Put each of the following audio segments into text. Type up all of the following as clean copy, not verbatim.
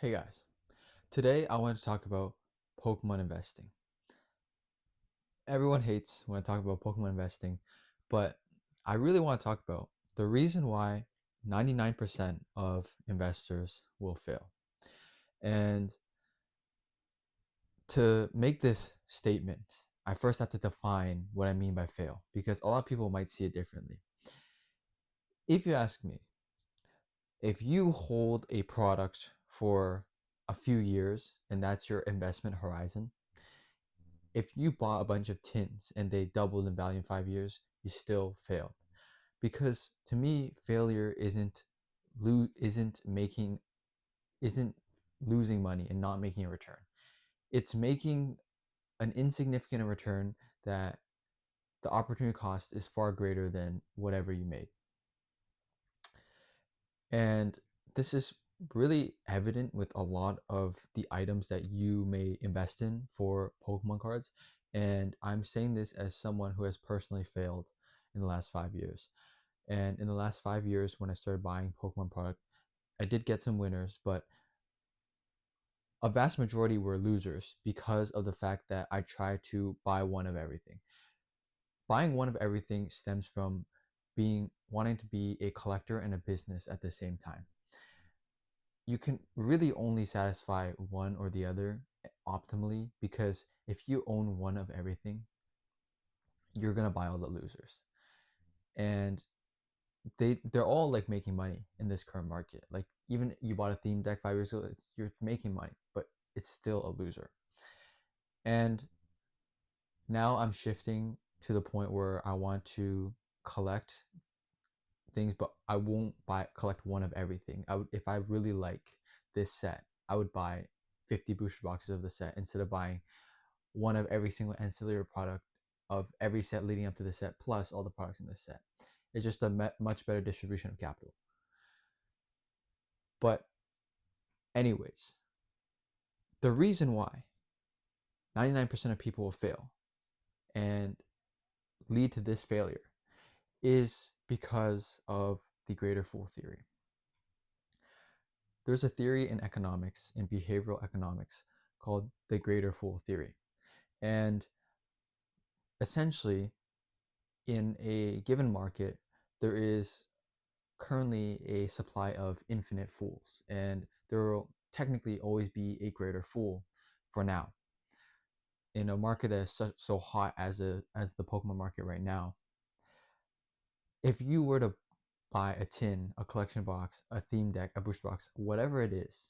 Hey guys, today I want to talk about Pokemon investing. Everyone hates when I talk about Pokemon investing, but I really want to talk about the reason why 99% of investors will fail. And to make this statement, I first have to define what I mean by fail because a lot of people might see it differently. If you ask me, if you hold a product for a few years and that's your investment horizon, if you bought a bunch of tins and they doubled in value in 5 years, you still failed. Because to me, failure isn't making isn't losing money and not making a return. It's making an insignificant return that the opportunity cost is far greater than whatever you made. And this is really evident with a lot of the items that you may invest in for Pokemon cards. And I'm saying this as someone who has personally failed in the last 5 years. And in the last 5 years, when I started buying Pokemon product, I did get some winners, but a vast majority were losers because of the fact that I tried to buy one of everything. Buying one of everything stems from being wanting to be a collector and a business at the same time. You can really only satisfy one or the other optimally, because if you own one of everything, you're gonna buy all the losers. And they're all like making money in this current market. Like even you bought a theme deck 5 years ago, you're making money, but it's still a loser. And now I'm shifting to the point where I want to collect things, but I won't collect one of everything. If I really like this set, I would buy 50 booster boxes of the set instead of buying one of every single ancillary product of every set leading up to the set plus all the products in the set. It's just a much better distribution of capital. But anyways, the reason why 99% of people will fail and lead to this failure is because of the greater fool theory. There's a theory in economics, in behavioral economics, called the greater fool theory. And essentially, in a given market, there is currently a supply of infinite fools, and there will technically always be a greater fool for now. In a market that is so hot as the Pokemon market right now, if you were to buy a tin, a collection box, a theme deck, a booster box, whatever it is,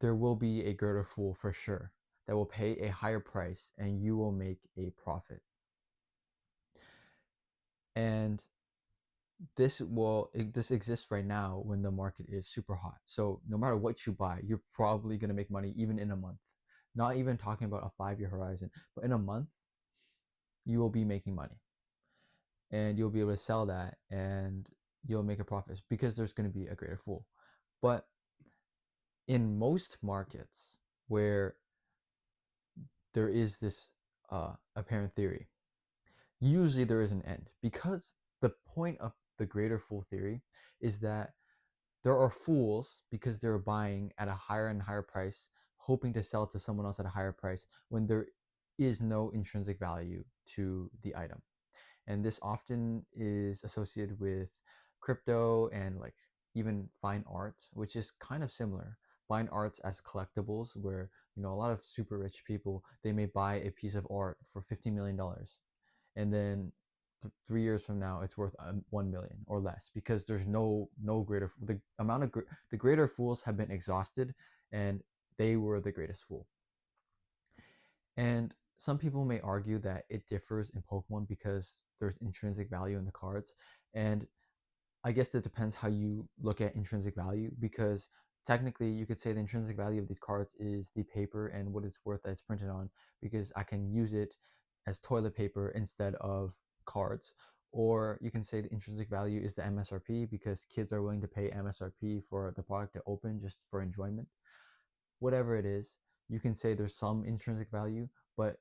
there will be a greater fool for sure that will pay a higher price and you will make a profit. And this exists right now when the market is super hot. So no matter what you buy, you're probably going to make money even in a month. Not even talking about a 5 year horizon, but in a month, you will be making money. And you'll be able to sell that and you'll make a profit because there's going to be a greater fool. But in most markets where there is this apparent theory, usually there is an end, because the point of the greater fool theory is that there are fools because they're buying at a higher and higher price, hoping to sell to someone else at a higher price when there is no intrinsic value to the item. And this often is associated with crypto and like even fine art, which is kind of similar. Fine arts as collectibles, where a lot of super rich people, they may buy a piece of art for $50 million, and then 3 years from now it's worth 1 million or less, because there's no greater, the greater fools have been exhausted and they were the greatest fool. And some people may argue that it differs in Pokemon because there's intrinsic value in the cards. And I guess that depends how you look at intrinsic value, because technically you could say the intrinsic value of these cards is the paper and what it's worth that it's printed on, because I can use it as toilet paper instead of cards. Or you can say the intrinsic value is the MSRP, because kids are willing to pay MSRP for the product to open just for enjoyment. Whatever it is, you can say there's some intrinsic value, but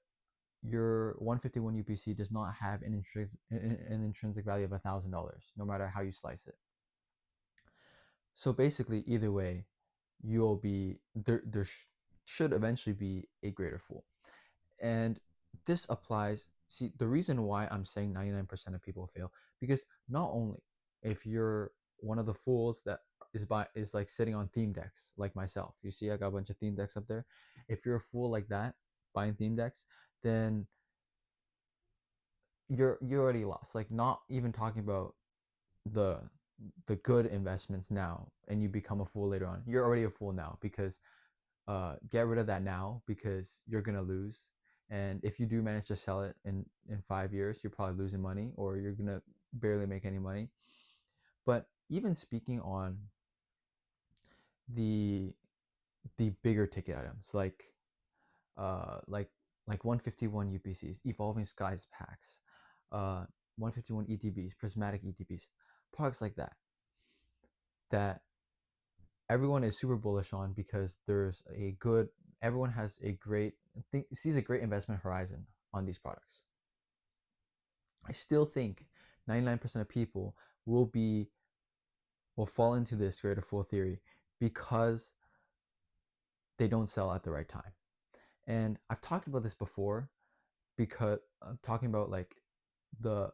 your 151 UPC does not have an intrinsic value of $1,000, no matter how you slice it. So basically, either way, you'll be should eventually be a greater fool. And this applies. See, the reason why I'm saying 99% of people fail, because not only if you're one of the fools that is like sitting on theme decks like myself. You see, I got a bunch of theme decks up there. If you're a fool like that buying theme decks, then you're already lost. Like, not even talking about the good investments now, and you become a fool later on. You're already a fool now, because get rid of that now, because you're gonna lose. And if you do manage to sell it in 5 years, you're probably losing money, or you're gonna barely make any money. But even speaking on the bigger ticket items, uh like like 151 UPCs, evolving skies packs, 151 ETBs, prismatic ETBs, products like that, that everyone is super bullish on, because there's a good everyone has a great sees a great investment horizon on these products. I still think 99% of people will fall into this greater fool theory, because they don't sell at the right time. And I've talked about this before, because I'm talking about like the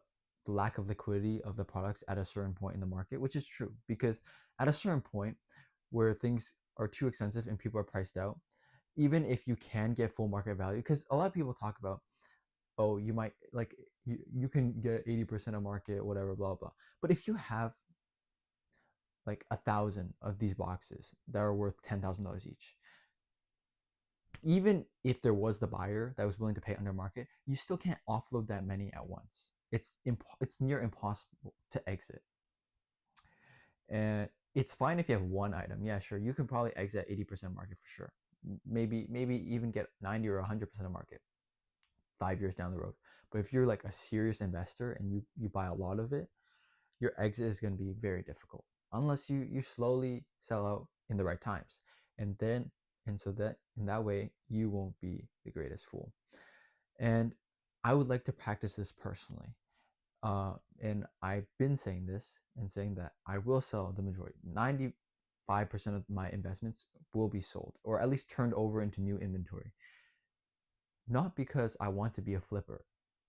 lack of liquidity of the products at a certain point in the market, which is true, because at a certain point where things are too expensive and people are priced out, even if you can get full market value, because a lot of people talk about, oh, you might like you can get 80% of market, whatever, blah blah. But if you have like 1,000 of these boxes that are worth $10,000 each, even if there was the buyer that was willing to pay under market, you still can't offload that many at once. It's near impossible to exit. And it's fine if you have one item. Yeah, sure, you can probably exit 80% market for sure. Maybe even get 90 or 100% of market 5 years down the road. But if you're like a serious investor and you buy a lot of it, your exit is going to be very difficult, unless you slowly sell out in the right times. And then and so that in that way you won't be the greatest fool. And I would like to practice this personally. And I've been saying this and saying that I will sell the majority. 95% of my investments will be sold, or at least turned over into new inventory. Not because I want to be a flipper,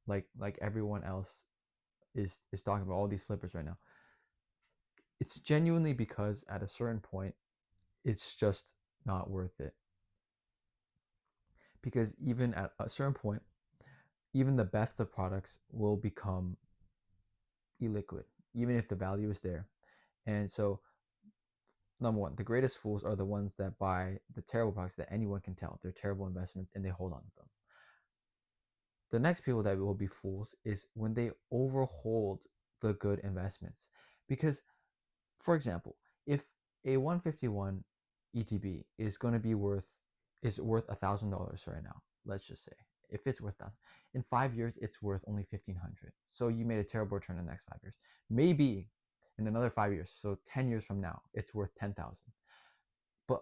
like everyone else is talking about, all these flippers right now. It's genuinely because at a certain point, it's just not worth it. Because even at a certain point, even the best of products will become illiquid, even if the value is there. And so, number one, the greatest fools are the ones that buy the terrible products that anyone can tell they're terrible investments, and they hold on to them. The next people that will be fools is when they overhold the good investments. Because, for example, if a 151 ETB is worth $1,000 right now, let's just say, if it's worth 1,000, in 5 years it's worth only 1,500. So you made a terrible return in the next 5 years. Maybe in another 5 years, so 10 years from now, it's worth 10,000. But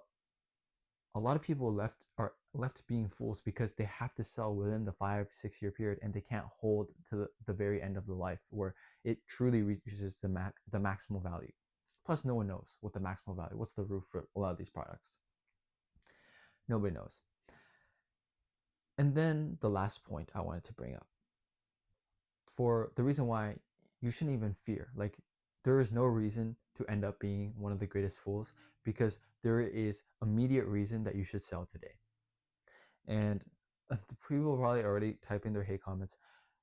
a lot of people are left being fools, because they have to sell within the 5-6 year period, and they can't hold to the very end of the life where it truly reaches the maximal value. Plus, no one knows what the maximal value, what's the roof for a lot of these products. Nobody knows. And then the last point I wanted to bring up, for the reason why you shouldn't even fear, like, there is no reason to end up being one of the greatest fools, because there is immediate reason that you should sell today. And the people probably already typing their hate comments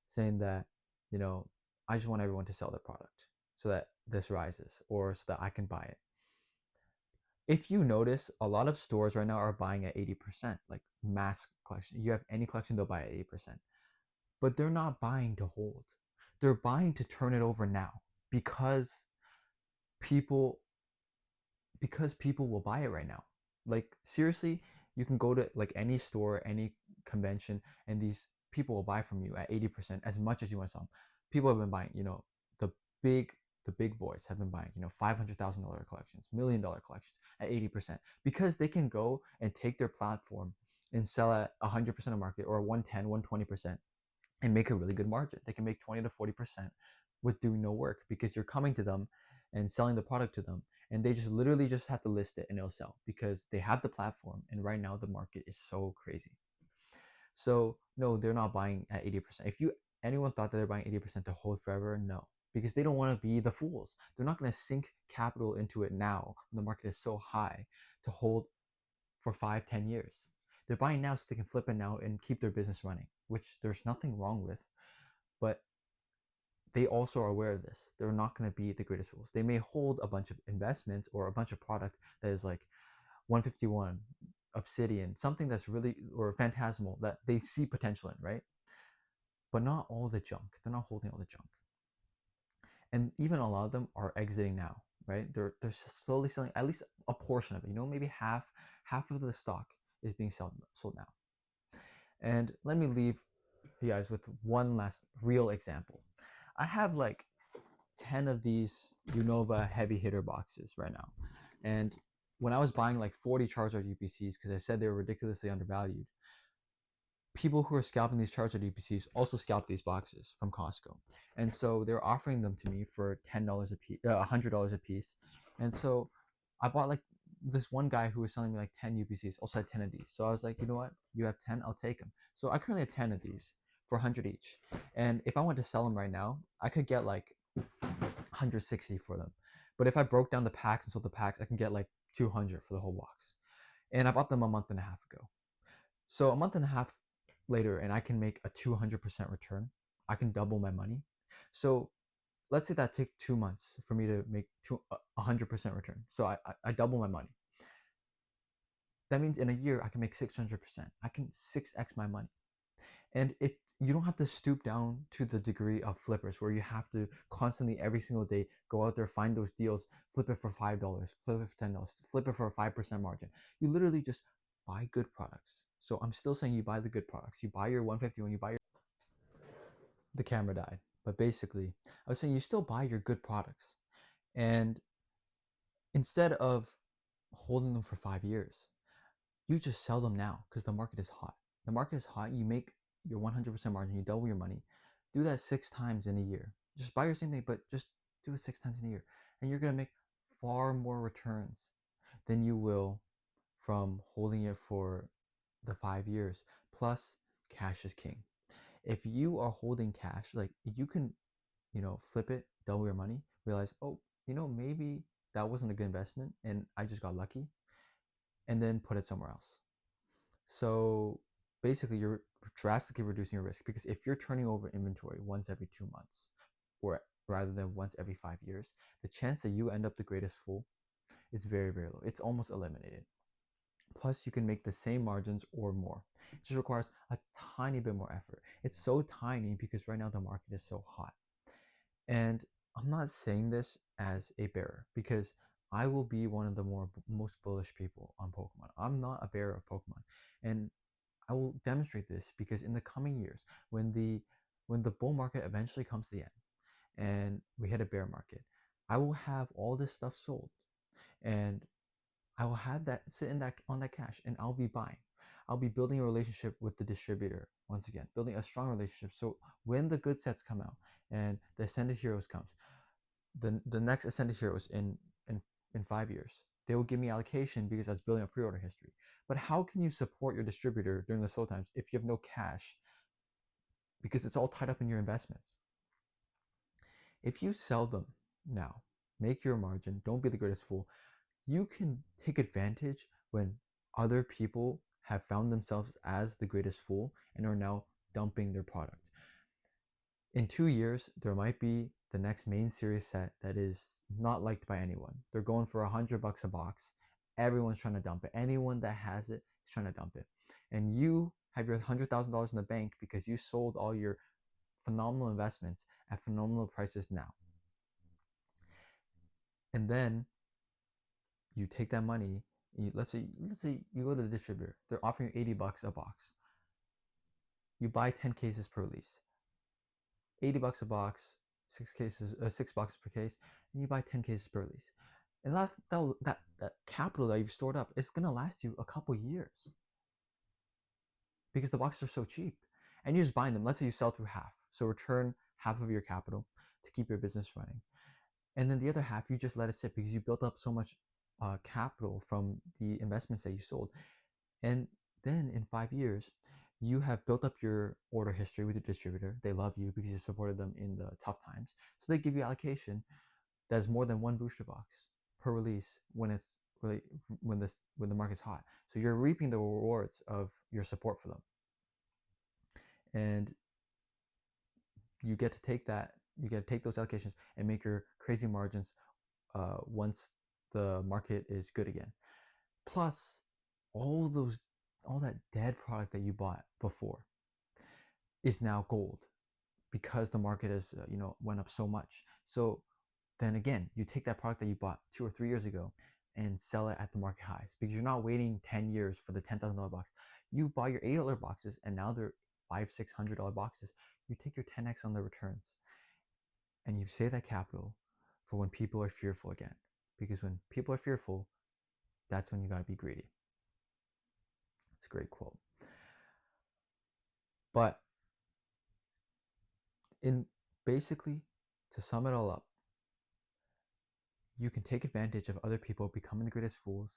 saying that, I just want everyone to sell their product so that this rises, or so that I can buy it. If you notice, a lot of stores right now are buying at 80%, like mass collection. You have any collection, they'll buy at 80%. But they're not buying to hold. They're buying to turn it over now, because people people will buy it right now. Like, seriously, you can go to like any store, any convention, and these people will buy from you at 80%, as much as you want to sell them. People have been buying, the big the big boys have been buying, $500,000 collections, $1,000,000 collections at 80%, because they can go and take their platform and sell at 100% of market, or 110, 120%, and make a really good margin. They can make 20 to 40% with doing no work, because you're coming to them and selling the product to them, and they just literally just have to list it and it'll sell because they have the platform, and right now the market is so crazy. So no, they're not buying at 80%. If you anyone thought that they're buying 80% to hold forever, no, because they don't want to be the fools. They're not going to sink capital into it now when the market is so high to hold for 5, 10 years. They're buying now so they can flip it now and keep their business running, which there's nothing wrong with, but they also are aware of this. They're not going to be the greatest fools. They may hold a bunch of investments or a bunch of product that is like 151, Obsidian, something that's really, or Phantasmal, that they see potential in, right? But not all the junk. They're not holding all the junk. And even a lot of them are exiting now, right? They're slowly selling at least a portion of it. Maybe half of the stock is being sold now. And let me leave you guys with one last real example. I have like 10 of these Unova heavy hitter boxes right now. And when I was buying like 40 Charizard UPCs because I said they were ridiculously undervalued, people who are scalping these Charizard UPCs also scalp these boxes from Costco. And so they're offering them to me for $10 a piece, $100 a piece. And so I bought like this one guy who was selling me like 10 UPCs, also had 10 of these. So I was like, you know what? You have 10, I'll take them. So I currently have 10 of these for 100 each. And if I went to sell them right now, I could get like 160 for them. But if I broke down the packs and sold the packs, I can get like 200 for the whole box. And I bought them a month and a half ago. So a month and a half later, and I can make a 200% return. I can double my money. So let's say that take 2 months for me to make 100% return. So I double my money. That means in a year I can make 600%. I can 6x my money. And you don't have to stoop down to the degree of flippers where you have to constantly every single day go out there, find those deals, flip it for $5, flip it for $10, flip it for a 5% margin. You literally just buy good products. So I'm still saying you buy the good products. You buy your 150 when you buy your... The camera died. But basically, I was saying you still buy your good products. And instead of holding them for 5 years, you just sell them now because the market is hot. The market is hot. You make your 100% margin, you double your money. Do that 6 times in a year. Just buy your same thing, but just do it 6 times in a year. And you're going to make far more returns than you will from holding it for the 5 years. Plus, cash is king. If you are holding cash, like you can, flip it, double your money, realize, oh, maybe that wasn't a good investment and I just got lucky, and then put it somewhere else. So basically, you're drastically reducing your risk because if you're turning over inventory once every 2 months, or rather than once every 5 years, the chance that you end up the greatest fool is very, very low. It's almost eliminated. Plus, you can make the same margins or more. It just requires a tiny bit more effort. It's so tiny because right now the market is so hot. And I'm not saying this as a bearer because I will be one of the most bullish people on Pokemon. I'm not a bearer of Pokemon, and I will demonstrate this because in the coming years, when the bull market eventually comes to the end and we hit a bear market, I will have all this stuff sold, and I will have that sit in that on that cash, and I'll be buying. I'll be building a relationship with the distributor once again, building a strong relationship. So when the good sets come out and the Ascended Heroes comes, the next Ascended Heroes in 5 years, they will give me allocation because I was building a pre-order history. But how can you support your distributor during the slow times if you have no cash? Because it's all tied up in your investments. If you sell them now, make your margin, don't be the greatest fool, you can take advantage when other people have found themselves as the greatest fool and are now dumping their product. In 2 years, there might be the next main series set that is not liked by anyone. They're going for $100 a box. Everyone's trying to dump it. Anyone that has it is trying to dump it. And you have your $100,000 in the bank because you sold all your phenomenal investments at phenomenal prices now. And then you take that money, let's say you go to the distributor. They're offering you $80 a box. You buy 10 cases per release. $80 a box, 6 boxes per case, and you buy 10 cases per release. And that capital that you've stored up is gonna last you a couple years because the boxes are so cheap. And you're just buying them. Let's say you sell through half. So return half of your capital to keep your business running. And then the other half, you just let it sit because you built up so much capital from the investments that you sold. And then in 5 years, you have built up your order history with your distributor. They love you because you supported them in the tough times. So they give you allocation that's more than one booster box per release when it's really when the market's hot. So you're reaping the rewards of your support for them. And you get to take those allocations and make your crazy margins once the market is good again. Plus, all that dead product that you bought before is now gold because the market has went up so much. So then again, you take that product that you bought 2 or 3 years ago and sell it at the market highs because you're not waiting 10 years for the $10,000 box. You buy your $80 boxes and now they're $500-$600 boxes. You take your 10x on the returns and you save that capital for when people are fearful again. Because when people are fearful, that's when you got to be greedy. It's a great quote. But in basically, to sum it all up, you can take advantage of other people becoming the greatest fools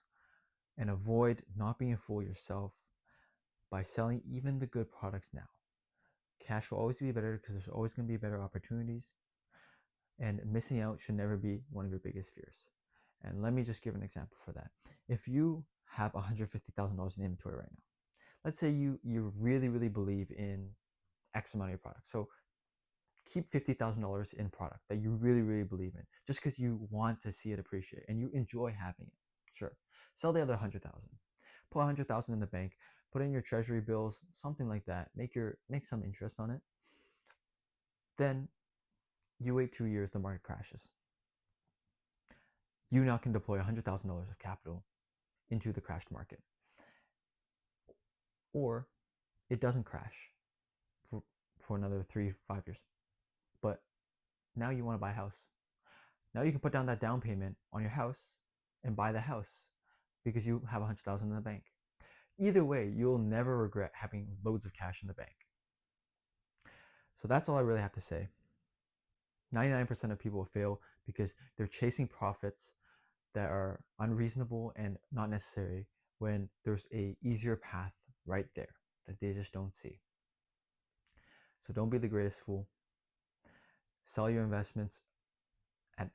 and avoid not being a fool yourself by selling even the good products now. Cash will always be better because there's always going to be better opportunities, and missing out should never be one of your biggest fears. And let me just give an example for that. If you have $150,000 in inventory right now, let's say you really, really believe in X amount of your product. So keep $50,000 in product that you really, really believe in, just because you want to see it appreciate and you enjoy having it. Sure. Sell the other 100,000. Put 100,000 in the bank. Put in your treasury bills, something like that. Make some interest on it. Then you wait 2 years, the market crashes. You now can deploy $100,000 of capital into the crashed market. Or it doesn't crash for another 3-5 years. But now you want to buy a house. Now you can put down that down payment on your house and buy the house because you have 100,000 in the bank. Either way, you'll never regret having loads of cash in the bank. So that's all I really have to say. 99% of people fail because they're chasing profits that are unreasonable and not necessary when there's a easier path right there that they just don't see. So don't be the greatest fool. Sell your investments at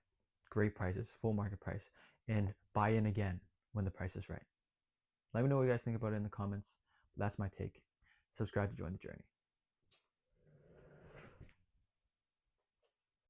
great prices, full market price, and buy in again when the price is right. Let me know what you guys think about it in the comments. That's my take. Subscribe to join the journey.